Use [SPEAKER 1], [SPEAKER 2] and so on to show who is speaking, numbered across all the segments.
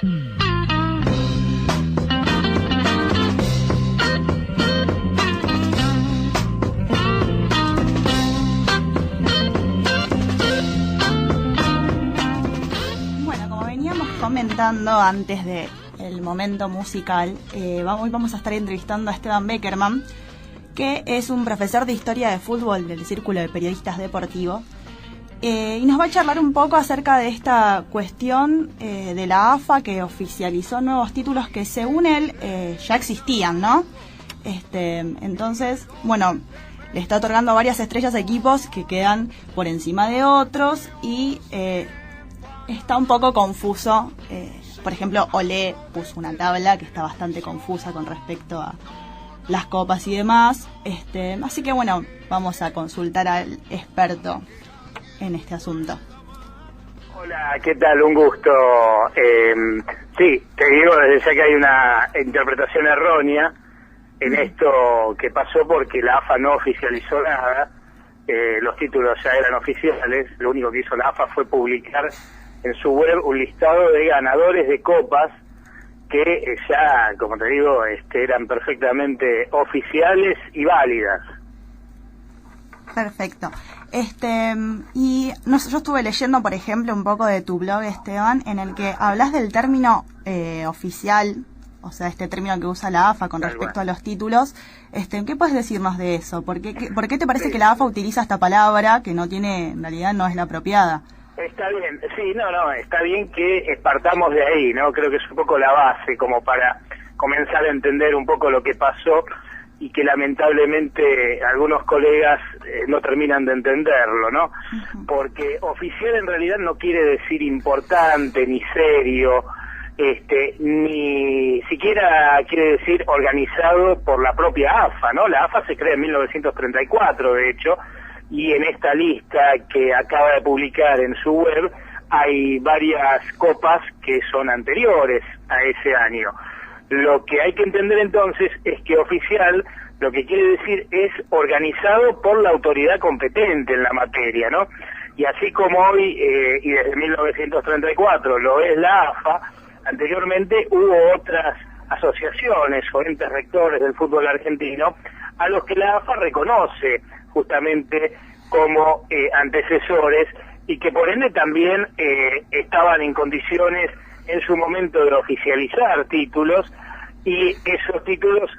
[SPEAKER 1] Comentando antes de el momento musical, hoy vamos a estar entrevistando a Esteban Beckerman, que es un profesor de historia de fútbol del Círculo de Periodistas Deportivos, y nos va a charlar un poco acerca de esta cuestión de la AFA, que oficializó nuevos títulos que según él ya existían, ¿no? Entonces, bueno, le está otorgando varias estrellas a equipos que quedan por encima de otros y está un poco confuso. Por ejemplo, Olé puso una tabla que está bastante confusa con respecto a las copas y demás. Así que bueno, vamos a consultar al experto en este asunto.
[SPEAKER 2] Hola, ¿qué tal? Un gusto. Sí, te digo desde ya que hay una interpretación errónea en esto que pasó porque la AFA no oficializó nada. Los títulos ya eran oficiales. Lo único que hizo la AFA fue publicar en su web un listado de ganadores de copas que ya, como te digo, eran perfectamente oficiales y válidas.
[SPEAKER 1] Perfecto. Y no sé, yo estuve leyendo, por ejemplo, un poco de tu blog, Esteban, en el que hablas del término oficial, o sea, este término que usa la AFA con respecto a los títulos. ¿Qué puedes decirnos de eso? ¿Por qué te parece que la AFA utiliza esta palabra que no tiene, en realidad no es la apropiada?
[SPEAKER 2] Está bien, sí, está bien que partamos de ahí, ¿no? Creo que es un poco la base como para comenzar a entender un poco lo que pasó y que lamentablemente algunos colegas no terminan de entenderlo, ¿no? Uh-huh. Porque oficial en realidad no quiere decir importante ni serio, ni siquiera quiere decir organizado por la propia AFA, ¿no? La AFA se crea en 1934, de hecho, y en esta lista que acaba de publicar en su web hay varias copas que son anteriores a ese año. Lo que hay que entender entonces es que oficial lo que quiere decir es organizado por la autoridad competente en la materia, ¿no? Y así como hoy y desde 1934 lo es la AFA, anteriormente hubo otras asociaciones o entes rectores del fútbol argentino a los que la AFA reconoce justamente como antecesores y que por ende también estaban en condiciones en su momento de oficializar títulos, y esos títulos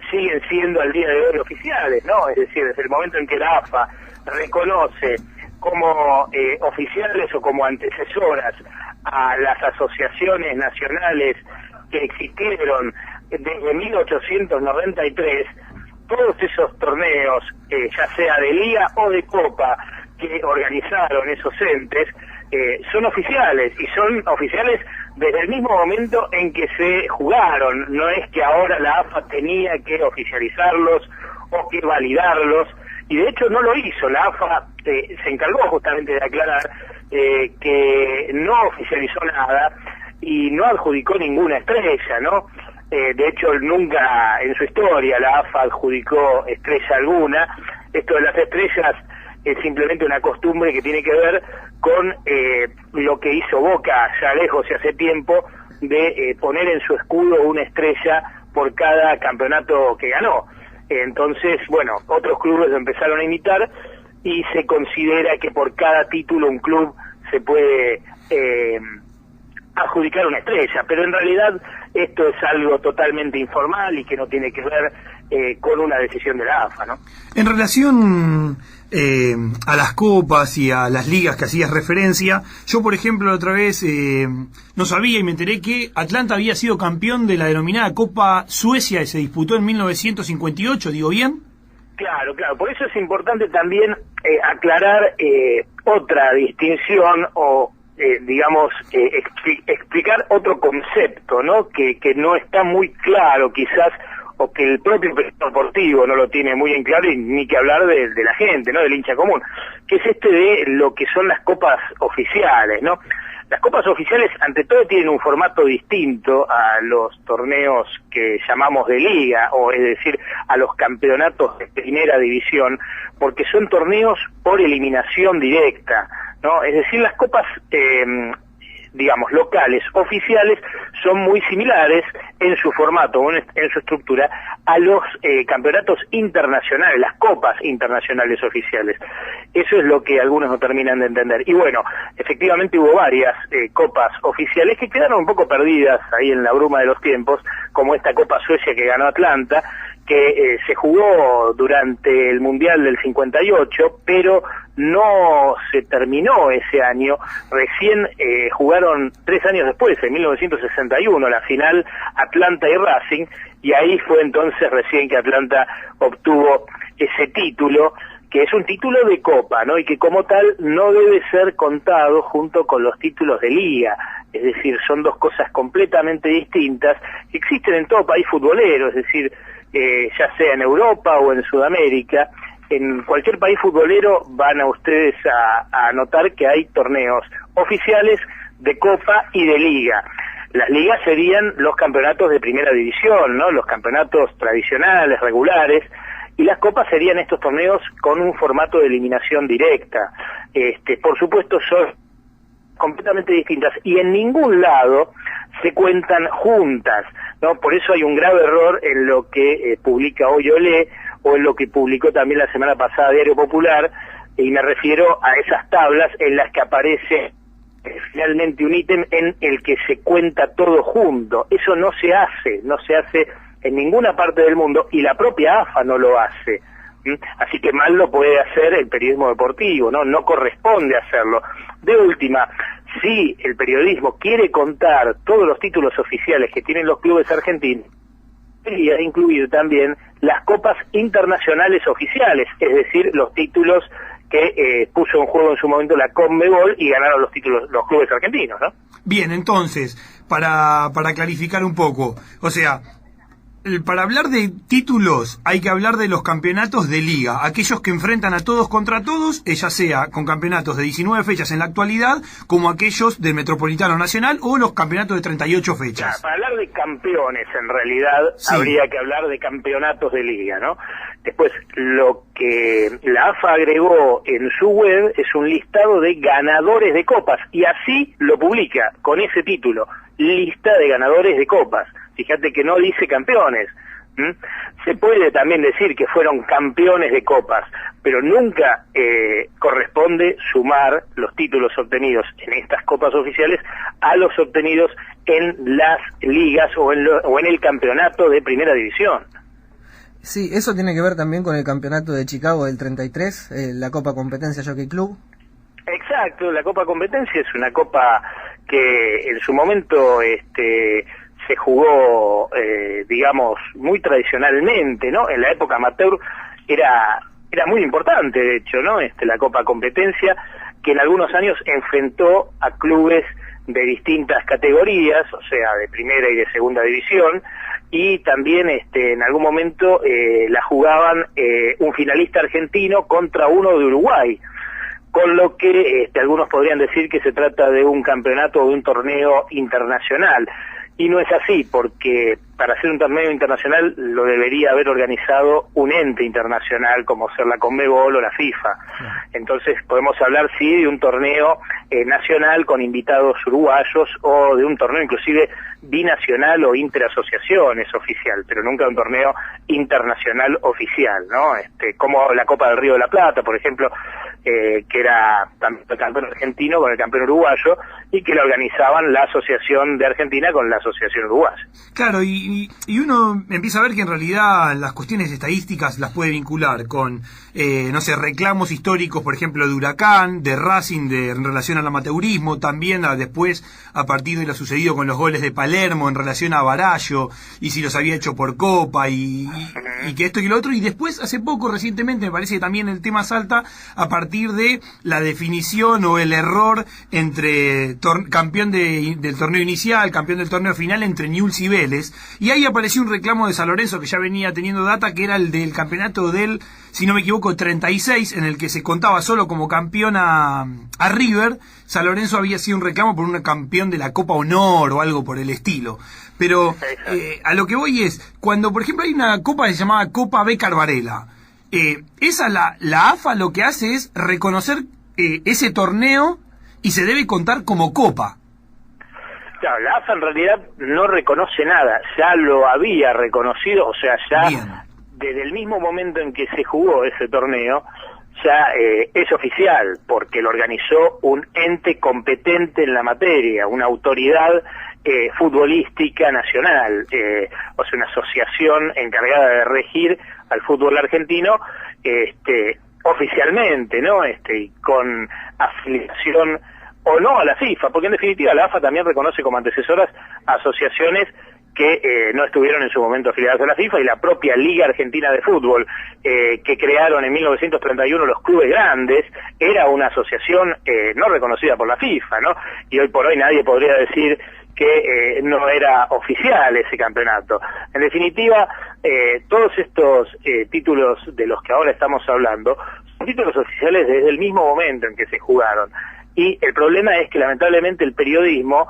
[SPEAKER 2] siguen siendo al día de hoy oficiales, ¿no? Es decir, desde el momento en que la AFA reconoce como oficiales o como antecesoras a las asociaciones nacionales que existieron desde 1893, todos esos torneos, ya sea de liga o de copa, que organizaron esos entes, son oficiales, y son oficiales desde el mismo momento en que se jugaron. No es que ahora la AFA tenía que oficializarlos o que validarlos, y de hecho no lo hizo. La AFA se encargó justamente de aclarar que no oficializó nada y no adjudicó ninguna estrella, ¿no? De hecho, nunca en su historia la AFA adjudicó estrella alguna. Esto de las estrellas es simplemente una costumbre que tiene que ver con lo que hizo Boca ya lejos y hace tiempo, de poner en su escudo una estrella por cada campeonato que ganó. Entonces, bueno, otros clubes lo empezaron a imitar y se considera que por cada título un club se puede adjudicar una estrella, pero en realidad esto es algo totalmente informal y que no tiene que ver con una decisión de la AFA, ¿no?
[SPEAKER 3] En relación a las copas y a las ligas que hacías referencia, yo por ejemplo la otra vez no sabía y me enteré que Atlanta había sido campeón de la denominada Copa Suecia, que se disputó en 1958, ¿digo bien?
[SPEAKER 2] Claro, por eso es importante también aclarar otra distinción o explicar otro concepto, ¿no? Que no está muy claro quizás, o que el propio periodismo deportivo no lo tiene muy en claro, y ni que hablar de la gente, ¿no? Del hincha común, que es de lo que son las copas oficiales, ¿no? Las copas oficiales, ante todo, tienen un formato distinto a los torneos que llamamos de liga, o es decir, a los campeonatos de primera división, porque son torneos por eliminación directa, ¿no? Es decir, las copas, locales, oficiales, son muy similares en su formato o en su estructura a los campeonatos internacionales, las copas internacionales oficiales. Eso es lo que algunos no terminan de entender. Y bueno, efectivamente hubo varias copas oficiales que quedaron un poco perdidas ahí en la bruma de los tiempos, como esta Copa Suecia que ganó Atlanta, que se jugó durante el Mundial del 58, pero no se terminó ese año. Recién jugaron 3 años después, en 1961, la final Atlanta y Racing, y ahí fue entonces recién que Atlanta obtuvo ese título, que es un título de Copa, ¿no? Y que como tal no debe ser contado junto con los títulos de Liga. Es decir, son dos cosas completamente distintas que existen en todo país futbolero, es decir, ya sea en Europa o en Sudamérica. En cualquier país futbolero van a ustedes a notar que hay torneos oficiales de Copa y de Liga. Las ligas serían los campeonatos de primera división, ¿no? Los campeonatos tradicionales, regulares, y las copas serían estos torneos con un formato de eliminación directa. Por supuesto son completamente distintas y en ningún lado se cuentan juntas, ¿no? Por eso hay un grave error en lo que publica hoy Olé o en lo que publicó también la semana pasada Diario Popular, y me refiero a esas tablas en las que aparece finalmente un ítem en el que se cuenta todo junto. Eso no se hace en ninguna parte del mundo, y la propia AFA no lo hace. Así que mal lo puede hacer el periodismo deportivo, no corresponde hacerlo. De última, si el periodismo quiere contar todos los títulos oficiales que tienen los clubes argentinos, debería incluir también las copas internacionales oficiales, es decir, los títulos que puso en juego en su momento la Conmebol y ganaron los títulos los clubes argentinos, ¿no?
[SPEAKER 3] Bien, entonces, para clarificar un poco, o sea, para hablar de títulos hay que hablar de los campeonatos de liga, aquellos que enfrentan a todos contra todos, ya sea con campeonatos de 19 fechas en la actualidad, como aquellos del Metropolitano Nacional o los campeonatos de 38 fechas.
[SPEAKER 2] Para hablar de campeones, en realidad, sí, habría que hablar de campeonatos de liga, ¿no? Después, lo que la AFA agregó en su web es un listado de ganadores de copas, y así lo publica, con ese título, lista de ganadores de copas. Fíjate que no dice campeones. Se puede también decir que fueron campeones de copas, pero nunca corresponde sumar los títulos obtenidos en estas copas oficiales a los obtenidos en las ligas o en el campeonato de primera división.
[SPEAKER 4] Sí, eso tiene que ver también con el campeonato de Chicago del 33, la Copa Competencia Jockey Club.
[SPEAKER 2] Exacto, la Copa Competencia es una copa que en su momento se jugó, digamos, muy tradicionalmente, ¿no? En la época amateur era muy importante, de hecho, ¿no? La Copa Competencia, que en algunos años enfrentó a clubes de distintas categorías, o sea, de primera y de segunda división, y también en algún momento la jugaban un finalista argentino contra uno de Uruguay, con lo que algunos podrían decir que se trata de un campeonato o de un torneo internacional. Y no es así, porque para hacer un torneo internacional lo debería haber organizado un ente internacional, como ser la Conmebol o la FIFA. Entonces podemos hablar, sí, de un torneo nacional con invitados uruguayos, o de un torneo inclusive binacional o interasociaciones oficial, pero nunca un torneo internacional oficial, ¿no? Como la Copa del Río de la Plata, por ejemplo, que era también el campeón argentino con el campeón uruguayo, y que la organizaban la Asociación de Argentina con la Asociación Uruguaya.
[SPEAKER 3] Claro, y uno empieza a ver que en realidad las cuestiones estadísticas las puede vincular con, no sé, reclamos históricos, por ejemplo, de Huracán, de Racing, en relación al amateurismo, también después a partir de lo sucedido con los goles de Palermo en relación a Barallo, y si los había hecho por Copa, y que esto y lo otro, y después, hace poco, recientemente, me parece que también el tema salta a partir de la definición o el error entre campeón del torneo inicial, campeón del torneo final, entre Newell's y Vélez, y ahí apareció un reclamo de San Lorenzo que ya venía teniendo data, que era el del campeonato del, si no me equivoco, 36, en el que se contaba solo como campeón a River. San Lorenzo había sido un reclamo por un campeón de la Copa Honor o algo por el estilo. Pero a lo que voy es, cuando por ejemplo hay una copa que se llamaba Copa Bécar Varela, esa la AFA lo que hace es reconocer ese torneo y se debe contar como copa.
[SPEAKER 2] Claro, la AFA en realidad no reconoce nada, ya lo había reconocido, o sea, ya
[SPEAKER 3] Bien.
[SPEAKER 2] desde el mismo momento en que se jugó ese torneo, ya es oficial, porque lo organizó un ente competente en la materia, una autoridad futbolística nacional, o sea, una asociación encargada de regir al fútbol argentino, oficialmente, ¿no? Con afiliación o no a la FIFA, porque en definitiva la AFA también reconoce como antecesoras asociaciones que no estuvieron en su momento afiliadas a la FIFA, y la propia Liga Argentina de Fútbol, que crearon en 1931 los clubes grandes, era una asociación no reconocida por la FIFA, ¿no? Y hoy por hoy nadie podría decir que no era oficial ese campeonato. En definitiva, todos estos títulos de los que ahora estamos hablando son títulos oficiales desde el mismo momento en que se jugaron. Y el problema es que lamentablemente el periodismo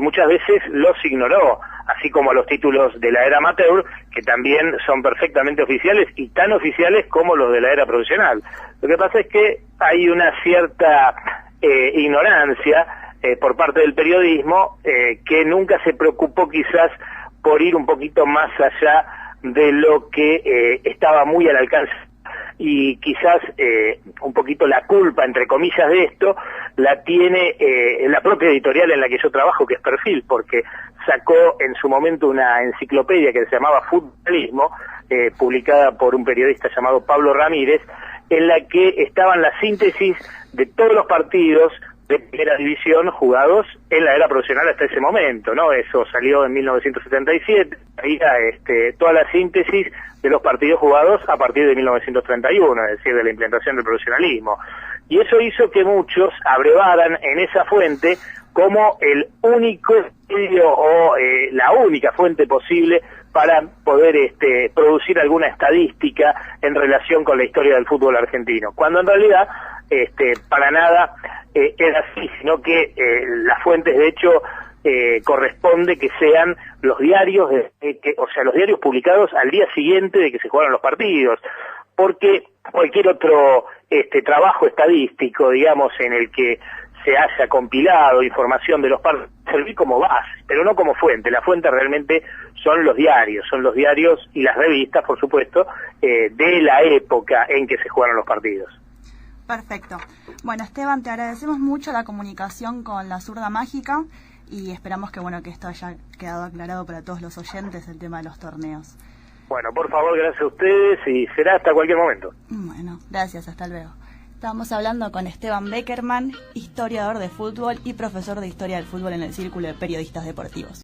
[SPEAKER 2] muchas veces los ignoró, así como los títulos de la era amateur, que también son perfectamente oficiales y tan oficiales como los de la era profesional. Lo que pasa es que hay una cierta ignorancia por parte del periodismo que nunca se preocupó quizás por ir un poquito más allá de lo que estaba muy al alcance, y quizás un poquito la culpa, entre comillas, de esto la tiene la propia editorial en la que yo trabajo, que es Perfil, porque sacó en su momento una enciclopedia que se llamaba Futbolismo, publicada por un periodista llamado Pablo Ramírez, en la que estaban las síntesis de todos los partidos de primera división jugados en la era profesional hasta ese momento, ¿no? Eso salió en 1977, ahí toda la síntesis de los partidos jugados a partir de 1931, es decir, de la implantación del profesionalismo. Y eso hizo que muchos abrevaran en esa fuente como el único medio o la única fuente posible para poder producir alguna estadística en relación con la historia del fútbol argentino, cuando en realidad para nada era así, sino que las fuentes de hecho corresponde que sean los diarios, o sea, los diarios publicados al día siguiente de que se jugaron los partidos, porque cualquier otro trabajo estadístico, digamos, en el que se haya compilado información de los partidos, servir como base, pero no como fuente. La fuente realmente son los diarios y las revistas, por supuesto, de la época en que se jugaron los partidos.
[SPEAKER 1] Perfecto. Bueno, Esteban, te agradecemos mucho la comunicación con La Zurda Mágica y esperamos que que esto haya quedado aclarado para todos los oyentes, el tema de los torneos.
[SPEAKER 2] Bueno, por favor, gracias a ustedes y será hasta cualquier momento.
[SPEAKER 1] Bueno, gracias, hasta luego. Estábamos hablando con Esteban Beckerman, historiador de fútbol y profesor de historia del fútbol en el Círculo de Periodistas Deportivos.